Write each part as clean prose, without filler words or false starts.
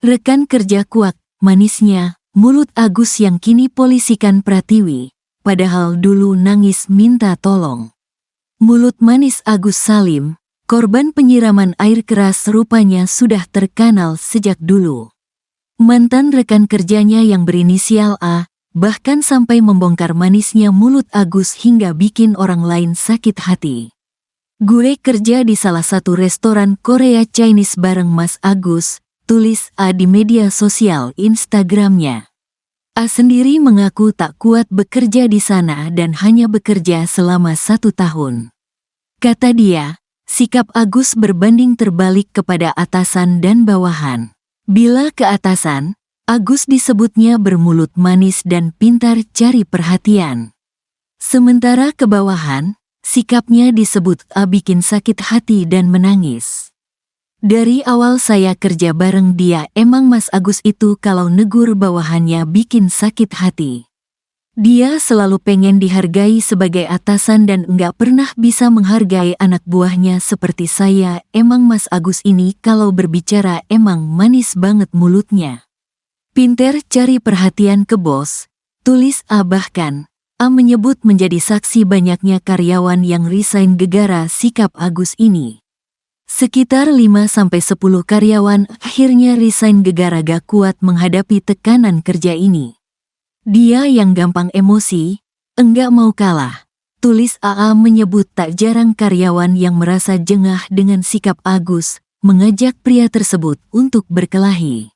Rekan kerja kuak, manisnya, mulut Agus yang kini polisikan Pratiwi, padahal dulu nangis minta tolong. Mulut manis Agus Salim, korban penyiraman air keras rupanya sudah terkenal sejak dulu. Mantan rekan kerjanya yang berinisial A, bahkan sampai membongkar manisnya mulut Agus hingga bikin orang lain sakit hati. "Gue kerja di salah satu restoran Korea Chinese bareng Mas Agus," tulis A di media sosial Instagramnya. A sendiri mengaku tak kuat bekerja di sana dan hanya bekerja selama 1 tahun. Kata dia, sikap Agus berbanding terbalik kepada atasan dan bawahan. Bila ke atasan, Agus disebutnya bermulut manis dan pintar cari perhatian. Sementara ke bawahan, sikapnya disebut A bikin sakit hati dan menangis. "Dari awal saya kerja bareng dia, emang Mas Agus itu kalau negur bawahannya bikin sakit hati. Dia selalu pengen dihargai sebagai atasan dan enggak pernah bisa menghargai anak buahnya seperti saya. Emang Mas Agus ini kalau berbicara emang manis banget mulutnya. Pinter cari perhatian ke bos," tulis A. Bahkan, A menyebut menjadi saksi banyaknya karyawan yang resign gegara sikap Agus ini. Sekitar 5-10 karyawan akhirnya resign gegara gak kuat menghadapi tekanan kerja ini. "Dia yang gampang emosi, enggak mau kalah," tulis AA menyebut tak jarang karyawan yang merasa jengah dengan sikap Agus, mengajak pria tersebut untuk berkelahi.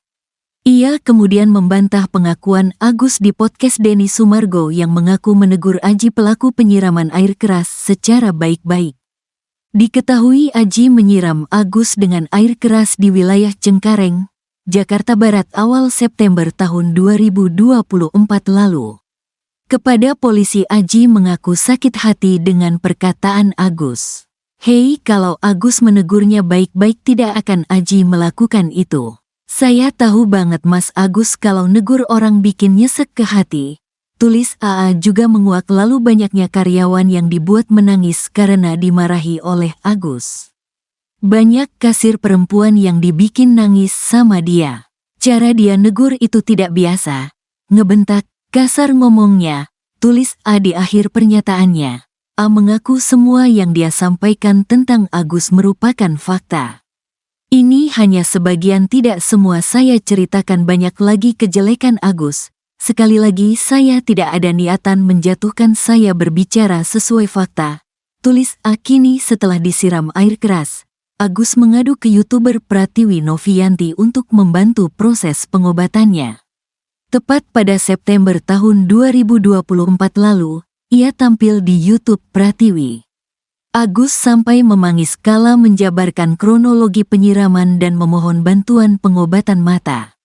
Ia kemudian membantah pengakuan Agus di podcast Denny Sumargo yang mengaku menegur Aji pelaku penyiraman air keras secara baik-baik. Diketahui Aji menyiram Agus dengan air keras di wilayah Cengkareng, Jakarta Barat awal September tahun 2024 lalu. Kepada polisi Aji mengaku sakit hati dengan perkataan Agus. "Hei, kalau Agus menegurnya baik-baik tidak akan Aji melakukan itu. Saya tahu banget Mas Agus kalau negur orang bikin nyesek ke hati," tulis AA juga menguak lalu banyaknya karyawan yang dibuat menangis karena dimarahi oleh Agus. "Banyak kasir perempuan yang dibikin nangis sama dia. Cara dia negur itu tidak biasa. Ngebentak, kasar ngomongnya," tulis A di akhir pernyataannya. A mengaku semua yang dia sampaikan tentang Agus merupakan fakta. "Ini hanya sebagian, tidak semua saya ceritakan, banyak lagi kejelekan Agus. Sekali lagi saya tidak ada niatan menjatuhkan, saya berbicara sesuai fakta," tulis A. Kini setelah disiram air keras, Agus mengadu ke YouTuber Pratiwi Novianti untuk membantu proses pengobatannya. Tepat pada September tahun 2024 lalu, ia tampil di YouTube Pratiwi. Agus sampai memangis kala menjabarkan kronologi penyiraman dan memohon bantuan pengobatan mata.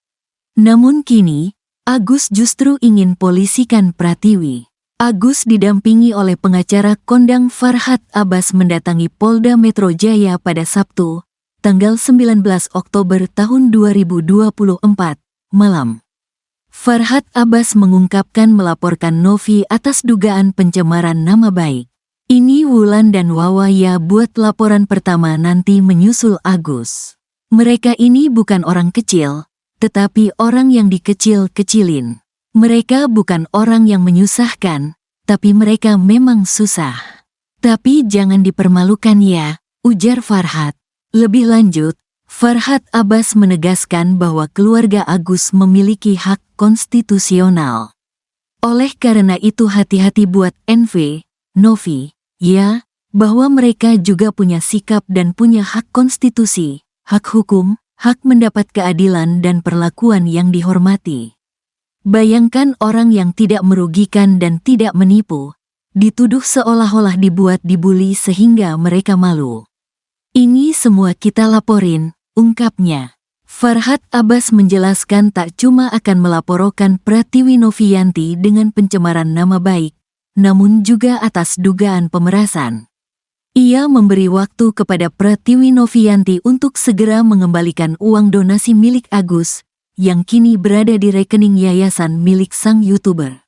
Namun kini, Agus justru ingin polisikan Pratiwi. Agus didampingi oleh pengacara kondang Farhad Abbas mendatangi Polda Metro Jaya pada Sabtu, tanggal 19 Oktober tahun 2024, malam. Farhad Abbas mengungkapkan melaporkan Novi atas dugaan pencemaran nama baik. Ini Wulan dan Wawaya buat laporan pertama, nanti menyusul Agus. Mereka ini bukan orang kecil, tetapi orang yang dikecil-kecilin. Mereka bukan orang yang menyusahkan, tapi mereka memang susah. Tapi jangan dipermalukan ya, ujar Farhad. Lebih lanjut, Farhad Abbas menegaskan bahwa keluarga Agus memiliki hak konstitusional. Oleh karena itu hati-hati buat Novi, ya, bahwa mereka juga punya sikap dan punya hak konstitusi, hak hukum, hak mendapat keadilan dan perlakuan yang dihormati. Bayangkan orang yang tidak merugikan dan tidak menipu, dituduh seolah-olah dibuat dibully sehingga mereka malu. Ini semua kita laporin, ungkapnya. Farhad Abbas menjelaskan tak cuma akan melaporkan Pratiwi Novianti dengan pencemaran nama baik, namun juga atas dugaan pemerasan. Ia memberi waktu kepada Pratiwi Novianti untuk segera mengembalikan uang donasi milik Agus, yang kini berada di rekening yayasan milik sang YouTuber.